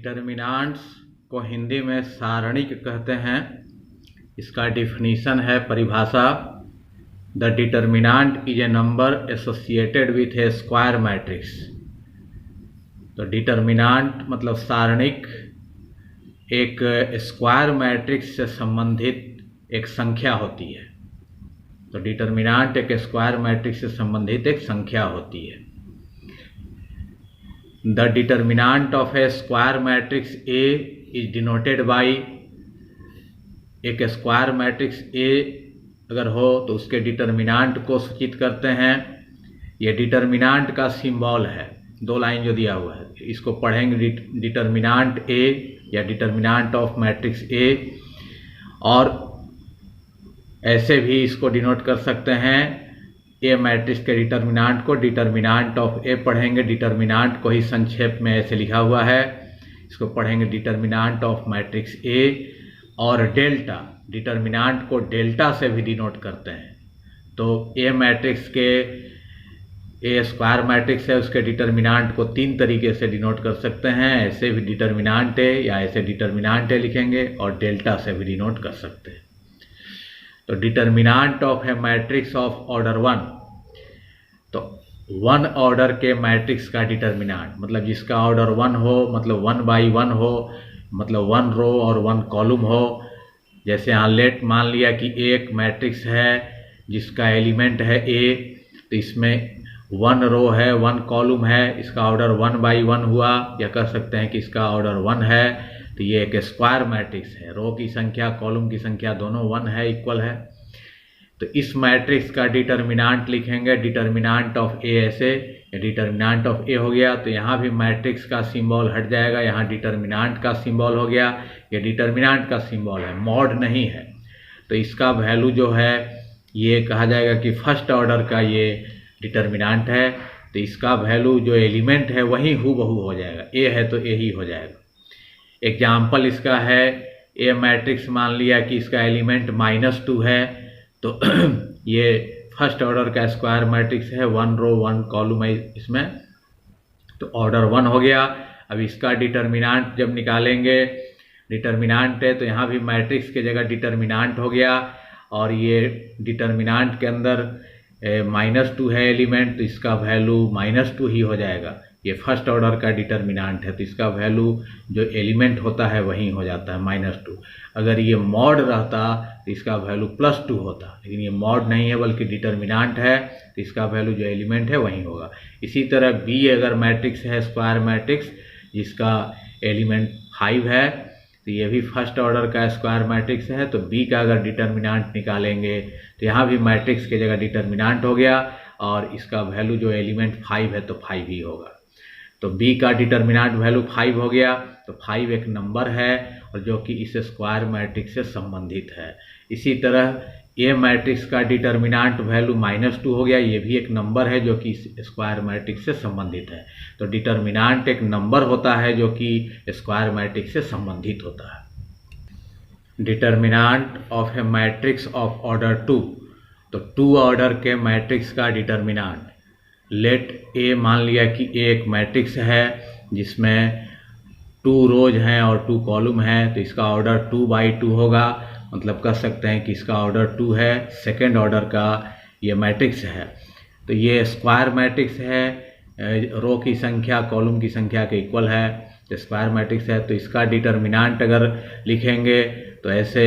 Determinants को हिंदी में सारणिक कहते हैं। इसका डिफिनीशन है, परिभाषा, the determinant is a number associated with A square matrix. तो डिटर्मिनांट मतलब सारणिक एक स्क्वायर मैट्रिक्स से संबंधित एक संख्या होती है। तो डिटर्मिनांट एक स्क्वायर मैट्रिक्स से संबंधित एक संख्या होती है। The determinant of A square matrix A is denoted by, एक स्क्वायर मैट्रिक्स ए अगर हो तो उसके डिटर्मिनांट को सूचित करते हैं। ये डिटर्मिनांट का सिंबल है, दो लाइन जो दिया हुआ है, इसको पढ़ेंगे डिटर्मिनांट ए या डिटर्मिनांट ऑफ मैट्रिक्स ए, और ऐसे भी इसको डिनोट कर सकते हैं। ए मैट्रिक्स के डिटर्मिनांट को डिटर्मिनांट ऑफ ए पढ़ेंगे, डिटर्मिनांट को ही संक्षेप में ऐसे लिखा हुआ है, इसको पढ़ेंगे डिटर्मिनांट ऑफ मैट्रिक्स ए। और डेल्टा, डिटर्मिनांट को डेल्टा से भी डिनोट करते हैं। तो ए मैट्रिक्स के, ए स्क्वायर मैट्रिक्स है, उसके डिटर्मिनांट को तीन तरीके से डिनोट कर सकते हैं। ऐसे भी डिटर्मिनांट है या ऐसे डिटर्मिनांट है लिखेंगे, और डेल्टा से भी डिनोट कर सकते हैं। तो determinant of A matrix of order 1, तो 1 ऑर्डर के मैट्रिक्स का डिटर्मिनांट मतलब जिसका ऑर्डर 1 हो, मतलब 1 by 1 हो, मतलब 1 रो और 1 कॉलम हो। जैसे यहाँ लेट मान लिया कि एक मैट्रिक्स है जिसका एलिमेंट है ए, तो इसमें 1 रो है 1 कॉलम है, इसका ऑर्डर 1 by 1 हुआ, या कह सकते हैं कि इसका ऑर्डर 1 है। तो ये एक स्क्वायर मैट्रिक्स है, रो की संख्या कॉलम की संख्या दोनों 1 है, इक्वल है। तो इस मैट्रिक्स का डिटर्मिनांट लिखेंगे डिटर्मिनांट ऑफ ए, ऐसे डिटर्मिनांट ऑफ ए हो गया। तो यहाँ भी मैट्रिक्स का सिंबल हट जाएगा, यहाँ डिटर्मिनांट का सिंबल हो गया, ये डिटर्मिनांट का सिंबल है, मॉड नहीं है। तो इसका वैल्यू जो है ये कहा जाएगा कि फर्स्ट ऑर्डर का ये डिटर्मिनांट है। तो इसका वैल्यू जो एलिमेंट है वही हूबहू हो जाएगा, ए है तो ए ही हो जाएगा। एग्जाम्पल इसका है, ए मैट्रिक्स मान लिया कि इसका एलिमेंट -2 है, तो ये फर्स्ट ऑर्डर का स्क्वायर मैट्रिक्स है, 1 रो 1 कॉलम है इसमें, तो ऑर्डर 1 हो गया। अब इसका डिटर्मिनांट जब निकालेंगे, डिटर्मिनांट है तो यहाँ भी मैट्रिक्स के जगह डिटर्मिनांट हो गया, और ये डिटर्मिनांट के अंदर -2 है एलिमेंट, तो इसका वैल्यू -2 ही हो जाएगा। ये फर्स्ट ऑर्डर का डिटर्मिनांट है तो इसका वैल्यू जो एलिमेंट होता है वही हो जाता है -2। अगर ये मॉड रहता तो इसका वैल्यू +2 होता, लेकिन ये मॉड नहीं है बल्कि डिटर्मिनांट है, तो इसका वैल्यू जो एलिमेंट है वही होगा। इसी तरह बी अगर मैट्रिक्स है, स्क्वायर मैट्रिक्स जिसका एलिमेंट 5 है, तो ये भी फर्स्ट ऑर्डर का स्क्वायर मैट्रिक्स है, तो बी का अगर डिटर्मिनांट निकालेंगे तो यहाँ भी मैट्रिक्स की जगह डिटर्मिनांट हो गया, और इसका वैल्यू जो एलिमेंट 5 है तो 5 ही होगा। तो बी का डिटर्मिनांट वैल्यू 5 हो गया, तो 5 एक नंबर है और जो कि इस स्क्वायर मैट्रिक्स से संबंधित है। इसी तरह ए मैट्रिक्स का डिटर्मिनांट वैल्यू -2 हो गया, ये भी एक नंबर है जो कि इस स्क्वायर मैट्रिक्स से संबंधित है। तो डिटर्मिनांट एक नंबर होता है जो कि स्क्वायर मैट्रिक्स से संबंधित होता है। Determinant of A matrix of order 2, तो 2 ऑर्डर के मैट्रिक्स का डिटर्मिनांट, लेट ए मान लिया कि एक मैट्रिक्स है जिसमें 2 रोज हैं और 2 कॉलम हैं, तो इसका ऑर्डर 2 by 2 होगा, मतलब कह सकते हैं कि इसका ऑर्डर 2 है, सेकेंड ऑर्डर का ये मैट्रिक्स है। तो ये स्क्वायर मैट्रिक्स है, रो की संख्या कॉलम की संख्या के इक्वल है, तो स्क्वायर मैट्रिक्स है। तो इसका डिटर्मिनांट अगर लिखेंगे तो ऐसे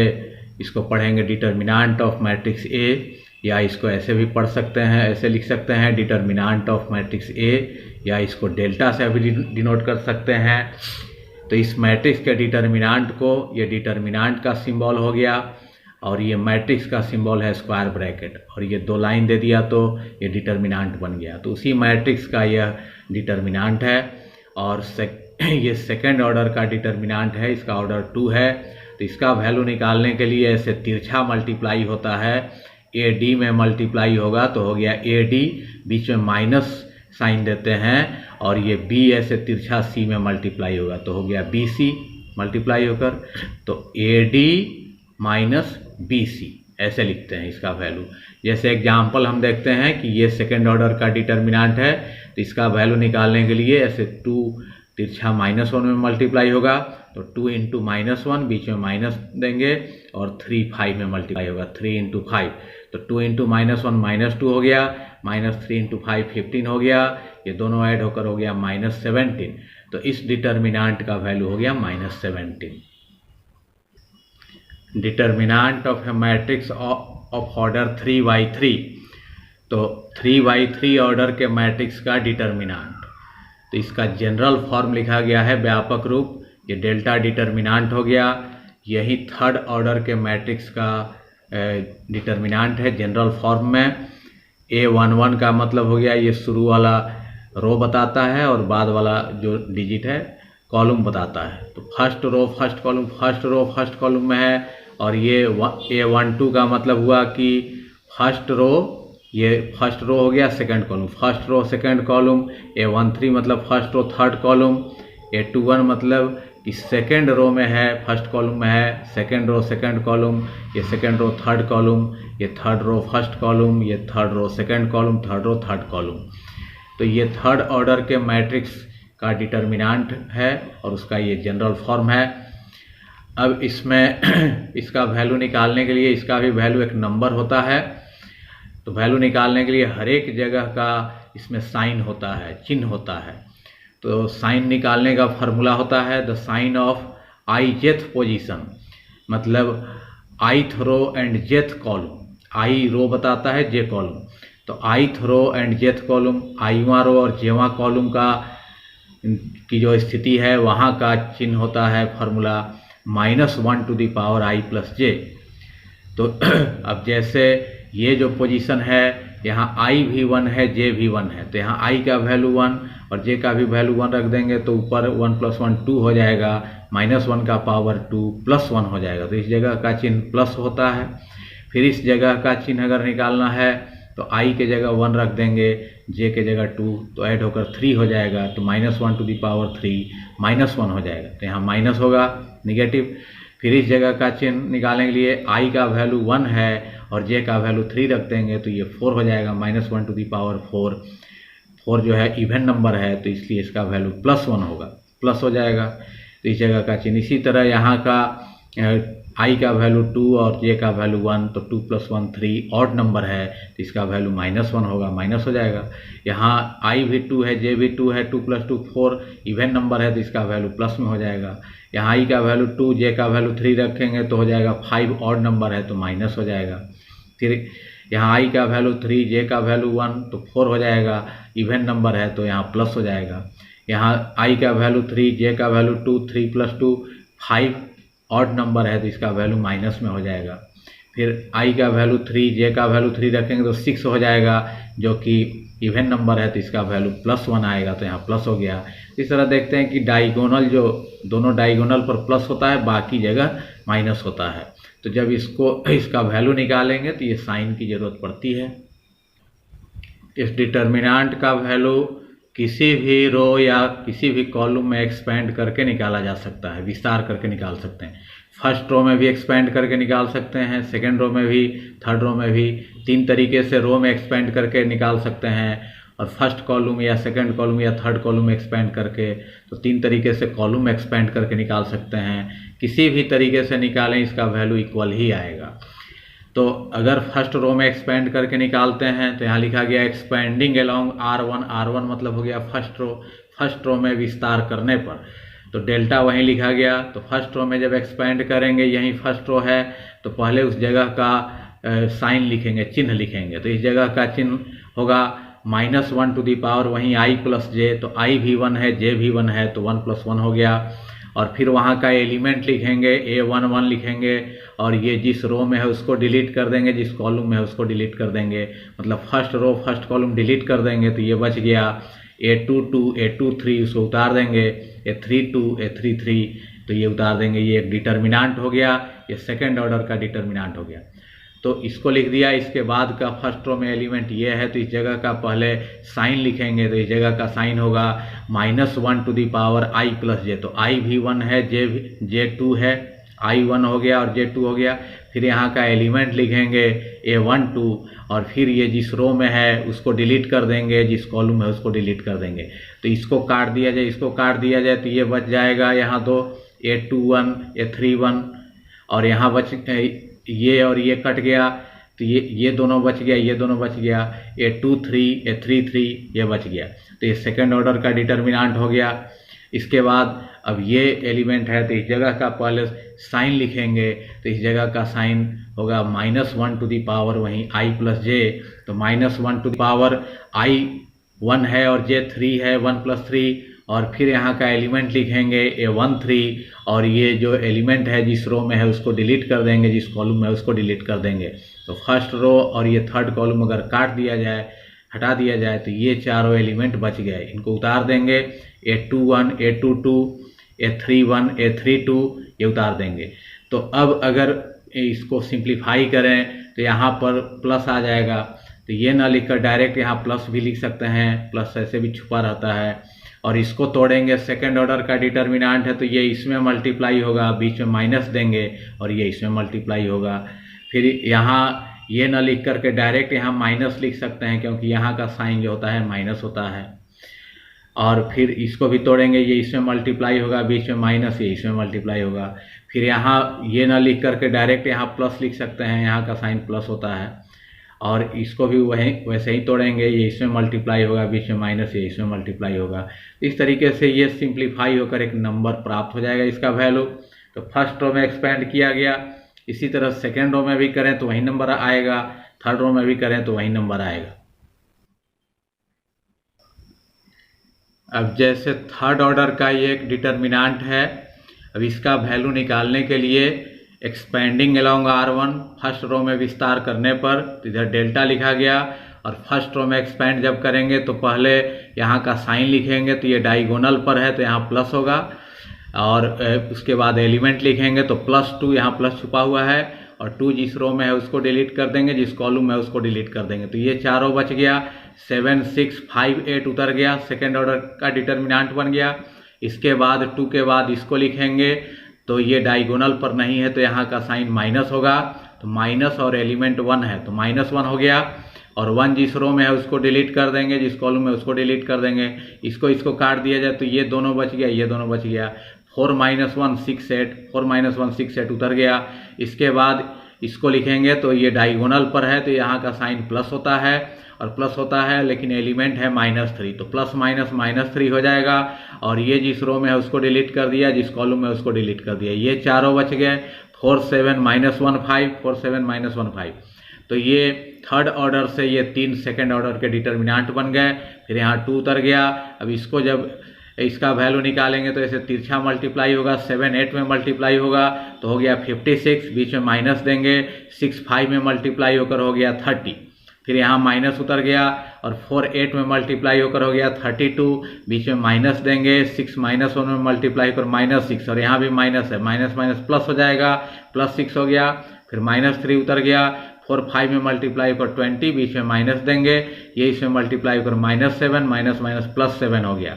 इसको पढ़ेंगे डिटर्मिनांट ऑफ मैट्रिक्स ए, या इसको ऐसे भी पढ़ सकते हैं, ऐसे लिख सकते हैं डिटर्मिनांट ऑफ मैट्रिक्स ए, या इसको डेल्टा से भी डिनोट कर सकते हैं। तो इस मैट्रिक्स के डिटर्मिनांट को, ये डिटर्मिनांट का सिंबल हो गया, और ये मैट्रिक्स का सिंबल है स्क्वायर ब्रैकेट, और ये 2 लाइन दे दिया तो ये डिटर्मिनांट बन गया। तो उसी मैट्रिक्स का यह डिटर्मिनांट है, और ये सेकेंड ऑर्डर का डिटर्मिनांट है, इसका ऑर्डर 2 है। तो इसका वैल्यू निकालने के लिए ऐसे तिरछा मल्टीप्लाई होता है, ए डी में मल्टीप्लाई होगा तो हो गया ए डी, बीच में माइनस साइन देते हैं, और ये बी ऐसे तिरछा सी में मल्टीप्लाई होगा तो हो गया बी सी मल्टीप्लाई होकर, तो A D minus B C ऐसे लिखते हैं इसका वैल्यू। जैसे एग्जाम्पल हम देखते हैं कि ये सेकेंड ऑर्डर का डिटर्मिनांट है, तो इसका वैल्यू निकालने के लिए ऐसे 2 तिरछा -1 में मल्टीप्लाई होगा तो 2 इंटू -1, बीच में माइनस देंगे, और 3 5 में मल्टीप्लाई होगा, 3 इंटू 5, तो 2 इंटू -1 -2 हो गया, -3 इंटू 5 15 हो गया, ये दोनों ऐड होकर हो गया -17। तो इस डिटर्मिनांट का वैल्यू हो गया -17। Determinant of A matrix of order 3×3, तो 3×3 ऑर्डर के मैट्रिक्स का डिटर्मिनांट, तो इसका जनरल फॉर्म लिखा गया है व्यापक रूप, ये डेल्टा डिटर्मिनांट हो गया। यही थर्ड ऑर्डर के मैट्रिक्स का डिटर्मिनांट है जनरल फॉर्म में। A11 का मतलब हो गया ये शुरू वाला रो बताता है और बाद वाला जो डिजिट है कॉलम बताता है। तो first row first column, first row first column में है, और ये A12 का मतलब हुआ कि फर्स्ट रो, ये फर्स्ट रो हो गया second column, first row second column. A13 मतलब फर्स्ट रो थर्ड कॉलम। A21 मतलब कि सेकंड रो में है, फर्स्ट कॉलम में है, सेकंड रो सेकंड कॉलम, ये सेकंड रो थर्ड कॉलम, ये थर्ड रो फर्स्ट कॉलम, ये third row second column, third row third column. तो ये थर्ड ऑर्डर के मैट्रिक्स का डिटर्मिनांट है और उसका ये जनरल फॉर्म है। अब इसमें इसका वैल्यू निकालने के लिए, इसका भी वैल्यू एक नंबर होता है, तो वैल्यू निकालने के लिए हर एक जगह का इसमें साइन होता है, चिन्ह होता है। तो साइन निकालने का फार्मूला होता है the sign of ijth position, मतलब ith row and jth column. i row बताता है, j कॉलम, तो ith row and jth column, iवां रो और jवां कॉलम का की जो स्थिति है वहाँ का चिन्ह होता है formula -1 to the power i plus j। तो अब जैसे ये जो पोजीशन है यहाँ i भी 1 है, j भी 1 है, तो यहाँ i का वैल्यू 1 और j का भी वैल्यू 1 रख देंगे तो ऊपर 1 + 1 2 हो जाएगा, -1 का पावर 2 + 1 हो जाएगा। तो इस जगह का चिन्ह प्लस होता है। फिर इस जगह का चिन्ह अगर निकालना है तो i के जगह 1 रख देंगे, j के जगह 2, तो ऐड होकर 3 हो जाएगा, तो -1 टू द पावर 3 -1 हो जाएगा, तो यहाँ माइनस होगा, निगेटिव। फिर इस जगह का चिन्ह निकालने के लिए i का वैल्यू 1 है और j का वैल्यू 3 रख देंगे तो ये 4 हो जाएगा, -1 टू द पावर 4। 4 जो है इवन नंबर है तो इसलिए इसका वैल्यू +1 होगा, प्लस हो जाएगा। तो इस जगह का चिन्ह इसी तरह यहाँ का i का वैल्यू 2 और j का वैल्यू 1, तो 2 + 1 3 ऑड नंबर है तो इसका वैल्यू -1 होगा, माइनस हो जाएगा। यहाँ i भी 2 है, j भी 2 है, 2 + 2 4 इवन नंबर है तो इसका वैल्यू प्लस में हो जाएगा। यहाँ i का वैल्यू 2, j का वैल्यू 3 रखेंगे तो हो जाएगा 5 ऑड नंबर है तो माइनस हो जाएगा। फिर यहाँ i का वैल्यू 3, j का वैल्यू 1 तो 4 हो जाएगा, इवन नंबर है तो यहाँ प्लस हो जाएगा। यहाँ i का वैल्यू 3, j का वैल्यू 2, 3 + 2 5 ऑड नंबर है तो इसका वैल्यू माइनस में हो जाएगा। फिर i का वैल्यू 3, j का वैल्यू 3 रखेंगे तो 6 हो जाएगा, जो कि इवन नंबर है तो इसका वैल्यू +1 आएगा, तो यहाँ प्लस हो गया। इस तरह देखते हैं कि डायगोनल, जो दोनों डायगोनल पर प्लस होता है बाकी जगह माइनस होता है, तो जब इसका वैल्यू निकालेंगे तो ये साइन की ज़रूरत पड़ती है। इस डिटर्मिनांट का वैल्यू किसी भी रो या किसी भी कॉलम में एक्सपेंड करके निकाला जा सकता है, विस्तार करके निकाल सकते हैं। फर्स्ट रो में भी एक्सपेंड करके निकाल सकते हैं, सेकेंड रो में भी, थर्ड रो में भी, 3 तरीके से रो में एक्सपेंड करके निकाल सकते हैं। और फर्स्ट कॉलम या सेकंड कॉलम या थर्ड कॉलम एक्सपेंड करके, तो 3 तरीके से कॉलम एक्सपेंड करके निकाल सकते हैं। किसी भी तरीके से निकालें इसका वैल्यू इक्वल ही आएगा। तो अगर फर्स्ट रो में एक्सपेंड करके निकालते हैं तो यहाँ लिखा गया एक्सपेंडिंग अलोंग R1, R1 मतलब हो गया फर्स्ट रो में विस्तार करने पर, तो डेल्टा वहीं लिखा गया। तो फर्स्ट रो में जब एक्सपेंड करेंगे, यहीं फर्स्ट रो है तो पहले उस जगह का साइन लिखेंगे, चिन्ह लिखेंगे, तो इस जगह का चिन्ह होगा -1 टू द पावर वहीं i प्लस j, तो i भी 1 है, j भी 1 है तो 1 + 1 हो गया। और फिर वहाँ का एलिमेंट लिखेंगे, A11 लिखेंगे और ये जिस रो में है उसको डिलीट कर देंगे, जिस कॉलम में है उसको डिलीट कर देंगे, मतलब first row first column delete कर देंगे तो ये बच गया A22, A23 उसको उतार देंगे, A32, A33 तो ये उतार देंगे। ये एक डिटर्मिनांट हो गया, ये सेकेंड ऑर्डर का डिटर्मिनांट हो गया। तो इसको लिख दिया। इसके बाद का फर्स्ट रो में एलिमेंट ये है तो इस जगह का पहले साइन लिखेंगे, तो इस जगह का साइन होगा -1 to the power i plus j, तो i भी 1 है, j 2 है, I1 हो गया और J2 हो गया। फिर यहाँ का एलिमेंट लिखेंगे A12 और फिर ये जिस रो में है उसको डिलीट कर देंगे, जिस कॉलम है उसको डिलीट कर देंगे। तो इसको काट दिया जाए, इसको काट दिया जाए तो ये बच जाएगा यहाँ दो, A21 A31 और यहाँ बच ये और ये कट गया तो ये दोनों बच गया, ये दोनों बच गया, A23 A33 ये बच गया। तो ये सेकेंड ऑर्डर का डिटर्मिनेंट हो गया। इसके बाद अब ये एलिमेंट है तो इस जगह का पहले साइन लिखेंगे, तो इस जगह का साइन होगा -1 टू दी पावर वहीं I प्लस J, तो -1 टू दी पावर I1 है और J3 है 1 + 3 और फिर यहाँ का एलिमेंट लिखेंगे A13 और ये जो एलिमेंट है जिस रो में है उसको डिलीट कर देंगे, जिस कॉलम में है उसको डिलीट कर देंगे। तो फर्स्ट रो और ये थर्ड कॉलम अगर काट दिया जाए, हटा दिया जाए तो ये चारों एलिमेंट बच गए, इनको उतार देंगे। A21 A22 A31 A32 ये उतार देंगे। तो अब अगर इसको सिंप्लीफाई करें तो यहाँ पर प्लस आ जाएगा, तो ये ना लिखकर डायरेक्ट यहाँ प्लस भी लिख सकते हैं, प्लस ऐसे भी छुपा रहता है। और इसको तोड़ेंगे, सेकेंड ऑर्डर का डिटर्मिनेंट है तो ये इसमें मल्टीप्लाई होगा, बीच में माइनस देंगे और ये इसमें मल्टीप्लाई होगा। फिर यहाँ ये ना लिख करके डायरेक्ट यहाँ माइनस लिख सकते हैं क्योंकि यहाँ का साइन जो होता है माइनस होता है। और फिर इसको भी तोड़ेंगे, ये इसमें मल्टीप्लाई होगा, बीच में माइनस, ये इसमें मल्टीप्लाई होगा। फिर यहाँ ये ना लिख करके डायरेक्ट यहाँ प्लस लिख सकते हैं, यहाँ का साइन प्लस होता है। और इसको भी वैसे ही तोड़ेंगे, ये इसमें मल्टीप्लाई होगा, बीच में माइनस, ये इसमें मल्टीप्लाई होगा। इस तरीके से ये सिंप्लीफाई होकर एक नंबर प्राप्त हो जाएगा इसका वैल्यू। तो फर्स्ट रो में एक्सपेंड किया गया, इसी तरह सेकेंड रो में भी करें तो वही नंबर आएगा, थर्ड रो में भी करें तो वही नंबर आएगा। अब जैसे थर्ड ऑर्डर का ये एक डिटर्मिनेंट है, अब इसका वैल्यू निकालने के लिए expanding along R1 first row में विस्तार करने पर तो इधर डेल्टा लिखा गया, और फर्स्ट रो में एक्सपेंड जब करेंगे तो पहले यहाँ का साइन लिखेंगे, तो ये डायगोनल पर है तो यहाँ प्लस होगा, और उसके बाद एलिमेंट लिखेंगे तो +2 यहाँ प्लस छुपा हुआ है, और 2 जिस रो में है उसको डिलीट कर देंगे, जिस कॉलम में है उसको डिलीट कर देंगे। तो ये चारों बच गया, 7 6 5 8 उतर गया, सेकेंड ऑर्डर का डिटर्मिनेंट बन गया। इसके बाद 2 के बाद इसको लिखेंगे तो ये डायगोनल पर नहीं है तो यहाँ का साइन माइनस होगा, तो माइनस और एलिमेंट 1 है तो -1 हो गया, और 1 जिस रो में है उसको डिलीट कर देंगे, जिस कॉलम में उसको डिलीट कर देंगे। इसको काट दिया जाए तो ये दोनों बच गया, ये दोनों बच गया। 4 - 1 6 8, 4 - 1 6 8 उतर गया। इसके बाद इसको लिखेंगे तो ये डायगोनल पर है तो यहाँ का साइन प्लस होता है, और प्लस होता है लेकिन एलिमेंट है -3, तो प्लस माइनस -3 हो जाएगा। और ये जिस रो में है उसको डिलीट कर दिया, जिस कॉलम में उसको डिलीट कर दिया, ये चारों बच गए। 4 7 -1 5, 4 7 -1 5। तो ये थर्ड ऑर्डर से ये 3 सेकेंड ऑर्डर के डिटर्मिनेंट बन गए। फिर यहाँ 2 उतर गया। अब इसको जब इसका वैल्यू निकालेंगे तो ऐसे तिरछा मल्टीप्लाई होगा, 7 8 में मल्टीप्लाई होगा तो हो गया 56, बीच में माइनस देंगे, 6 5 में मल्टीप्लाई होकर हो गया 30। फिर यहाँ माइनस उतर गया, और 4 8 में मल्टीप्लाई होकर हो गया 32, बीच में माइनस देंगे, 6 -1 में मल्टीप्लाई होकर -6, और यहाँ भी माइनस है, माइनस माइनस प्लस हो जाएगा, +6 हो गया। फिर -3 उतर गया, 4 5 में मल्टीप्लाई होकर 20, बीच में माइनस देंगे, ये इसमें मल्टीप्लाई होकर -7, माइनस माइनस +7 हो गया।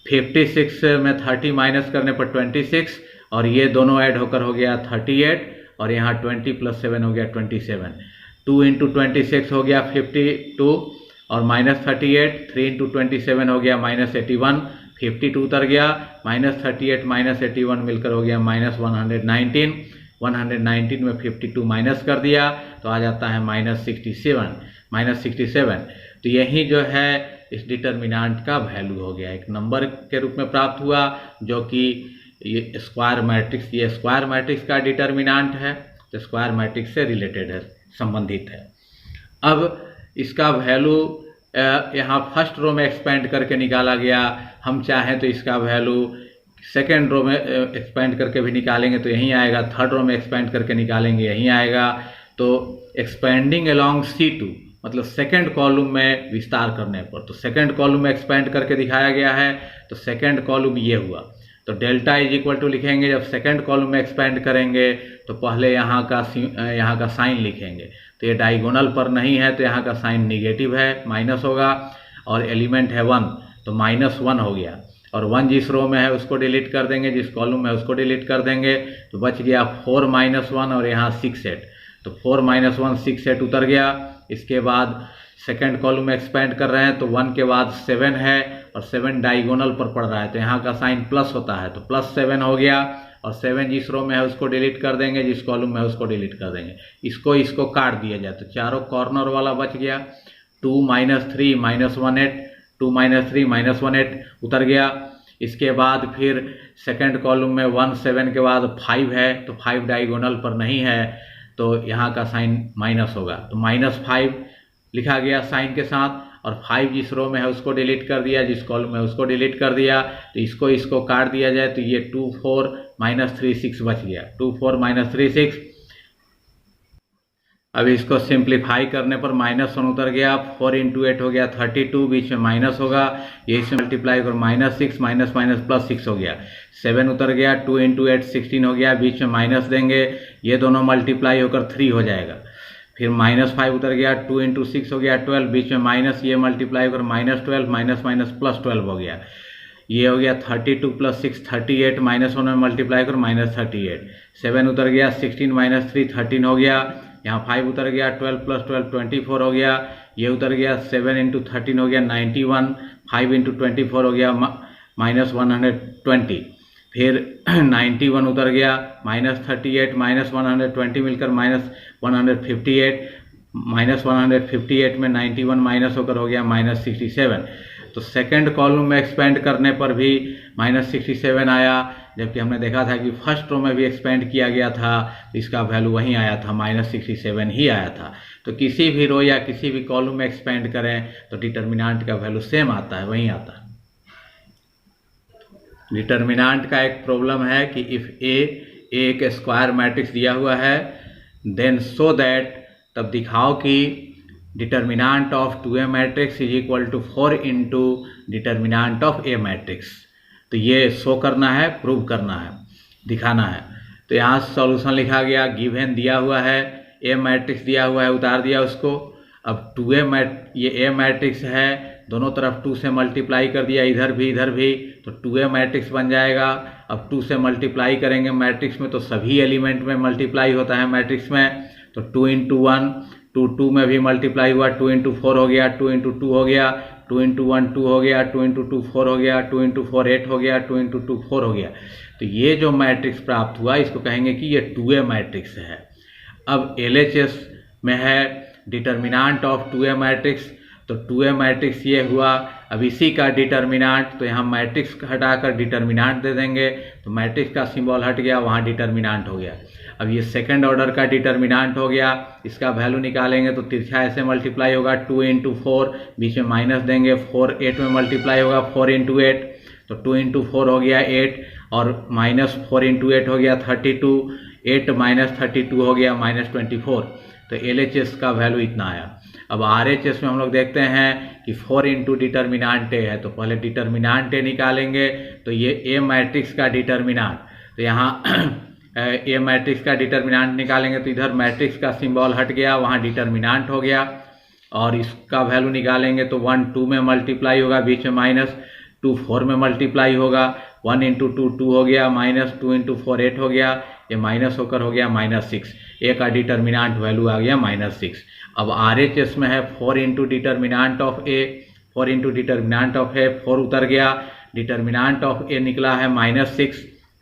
56 में 30 माइनस करने पर 26, और ये दोनों ऐड होकर हो गया 38, और यहाँ 20 + 7 हो गया 27। 2 × 26 हो गया 52, और -38, 3 × 27 हो गया -81, 52 उतर गया, -38 -81 मिलकर हो गया -119, 119 में 52 माइनस कर दिया तो आ जाता है -67। तो यही जो है इस डिटर्मिनेंट का वैल्यू हो गया, एक नंबर के रूप में प्राप्त हुआ, जो कि ये स्क्वायर मैट्रिक्स, ये स्क्वायर मैट्रिक्स का डिटर्मिनेंट है, तो स्क्वायर मैट्रिक्स से रिलेटेड है, संबंधित है। अब इसका वैल्यू यहाँ फर्स्ट रो में एक्सपेंड करके निकाला गया, हम चाहें तो इसका वैल्यू सेकेंड रो में एक्सपेंड करके भी निकालेंगे तो यहीं आएगा, थर्ड रो में एक्सपेंड करके निकालेंगे यहीं आएगा। तो एक्सपेंडिंग अलोंग C2 मतलब सेकेंड कॉलम में विस्तार करने पर, तो सेकेंड कॉलम में एक्सपेंड करके दिखाया गया है, तो सेकेंड कॉलम ये हुआ। तो डेल्टा = लिखेंगे, जब सेकेंड कॉलम में एक्सपेंड करेंगे तो पहले यहाँ का साइन लिखेंगे, तो ये डायगोनल पर नहीं है तो यहाँ का साइन निगेटिव है, माइनस होगा, और एलिमेंट है 1 तो -1 हो गया। और 1 जिस रो में है उसको डिलीट कर देंगे, जिस कॉलम में है उसको डिलीट कर देंगे, तो बच गया 4 - 1 और यहाँ 6 8। तो 4 - 1 6 8 उतर गया। इसके बाद सेकंड कॉलम में एक्सपेंड कर रहे हैं तो 1 के बाद 7 है और 7 डायगोनल पर पड़ रहा है तो यहाँ का साइन प्लस होता है, तो +7 हो गया। और 7 जिस रो में है उसको डिलीट कर देंगे, जिस कॉलम में है उसको डिलीट कर देंगे। इसको काट दिया जाए तो चारों कॉर्नर वाला बच गया। 2 - 3 - 1 8, 2 - 3 - 1 8 उतर गया। इसके बाद फिर सेकंड कॉलम में 1 7 के बाद 5 है तो 5 डायगोनल पर नहीं है तो यहाँ का साइन माइनस होगा, तो -5 लिखा गया साइन के साथ। और 5 जिस रो में है उसको डिलीट कर दिया, जिस कॉलम में है उसको डिलीट कर दिया। तो इसको काट दिया जाए तो ये 2 4 - 3 6 बच गया। 2 4 - 3 6। अब इसको सिंप्लीफाई करने पर -1 उतर गया। 4 × 8 हो गया 32, बीच में माइनस होगा, यही से मल्टीप्लाई कर -6 +6 हो गया। 7 उतर गया। 2 × 8 16 हो गया, बीच में माइनस देंगे, ये दोनों मल्टीप्लाई होकर 3 हो जाएगा। फिर -5 उतर गया। 2 × 6 हो गया 12, बीच में माइनस, ये मल्टीप्लाई होकर -12 +12 हो गया। ये हो गया 32 + 6 38, -1 में मल्टीप्लाई कर -38। 7 उतर गया। 16 - 3 13 हो गया। यहाँ 5 उतर गया। 12 + 12 24 हो गया। ये उतर गया। 7 × 13 हो गया 91। 5 × 24 हो गया -120। फिर 91 उतर गया। -38 -120 मिलकर -158। -158 में 91 माइनस होकर हो गया -67। तो सेकंड कॉलम में एक्सपेंड करने पर भी -67 आया, जबकि हमने देखा था कि फर्स्ट रो में भी एक्सपेंड किया गया था तो इसका वैल्यू वहीं आया था, -67 ही आया था। तो किसी भी रो या किसी भी कॉलम में एक्सपेंड करें तो डिटर्मिनेंट का वैल्यू सेम आता है, वहीं आता है। डिटर्मिनेंट का एक प्रॉब्लम है कि इफ़ ए एक स्क्वायर मैट्रिक्स दिया हुआ है देन सो दैट, तब दिखाओ कि determinant of 2A matrix is equal to 4 × determinant of A matrix. तो ये शो करना है, प्रूव करना है, दिखाना है। तो यहाँ सॉल्यूशन लिखा गया, गिवन दिया हुआ है, A मैट्रिक्स दिया हुआ है, उतार दिया उसको। अब 2A ये A मैट्रिक्स है, दोनों तरफ 2 से मल्टीप्लाई कर दिया, इधर भी, तो 2A मैट्रिक्स बन जाएगा। अब 2 से मल्टीप्लाई करेंगे मैट्रिक्स में तो सभी एलिमेंट में मल्टीप्लाई होता है मैट्रिक्स में, तो 2 × 1 2 में भी मल्टीप्लाई हुआ, 2 × 4 हो गया, 2 × 2 हो गया, 2 × 1 2 हो गया, 2 × 2 4 हो गया, 2 × 4 8 हो गया, 2 × 2 4 हो गया। तो ये जो मैट्रिक्स प्राप्त हुआ इसको कहेंगे कि ये 2A मैट्रिक्स है। अब LHS में है डिटर्मिनेंट ऑफ 2A मैट्रिक्स, तो 2A मैट्रिक्स ये हुआ। अब इसी का डिटर्मिनेंट, तो यहाँ मैट्रिक्स हटाकर डिटर्मिनेंट दे देंगे, तो मैट्रिक्स का सिंबल हट गया, वहाँ डिटर्मिनेंट हो गया। अब ये सेकंड ऑर्डर का डिटर्मिनेंट हो गया, इसका वैल्यू निकालेंगे तो तिरछा ऐसे मल्टीप्लाई होगा, 2 × 4, बीच में माइनस देंगे, 4 8 में मल्टीप्लाई होगा, 4 × 8, तो 2 × 4 हो गया 8 और -4 × 8 हो गया 32, 8 - 32 हो गया -24। तो LHS का वैल्यू इतना आया। अब RHS में हम लोग देखते हैं कि 4 × डिटर्मिनेंट A है, तो पहले डिटर्मिनेंट A निकालेंगे, तो ये A मैट्रिक्स का डिटर्मिनेंट, तो यहाँ A मैट्रिक्स का डिटर्मिनेंट निकालेंगे तो इधर मैट्रिक्स का सिंबल हट गया, वहाँ डिटर्मिनेंट हो गया। और इसका वैल्यू निकालेंगे तो 1 2 में मल्टीप्लाई होगा, बीच में माइनस, 2 4 में मल्टीप्लाई होगा, 1 × 2 2 हो गया, -2 × 4 8 हो गया, ये माइनस होकर हो गया -6। A का डिटर्मिनेंट वैल्यू आ गया -6। अब RHS में है 4 × determinant of A, 4 × determinant of A, 4 उतर गया, डिटर्मिनेंट ऑफ A निकला है -6,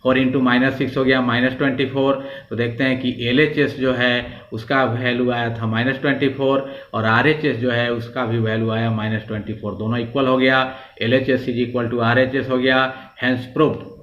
4 × -6 हो गया -24। तो देखते हैं कि LHS जो है उसका वैल्यू आया था -24 और RHS जो है उसका भी वैल्यू आया -24, दोनों इक्वल हो गया। LHS = RHS हो गया, हैंस प्रूव्ड।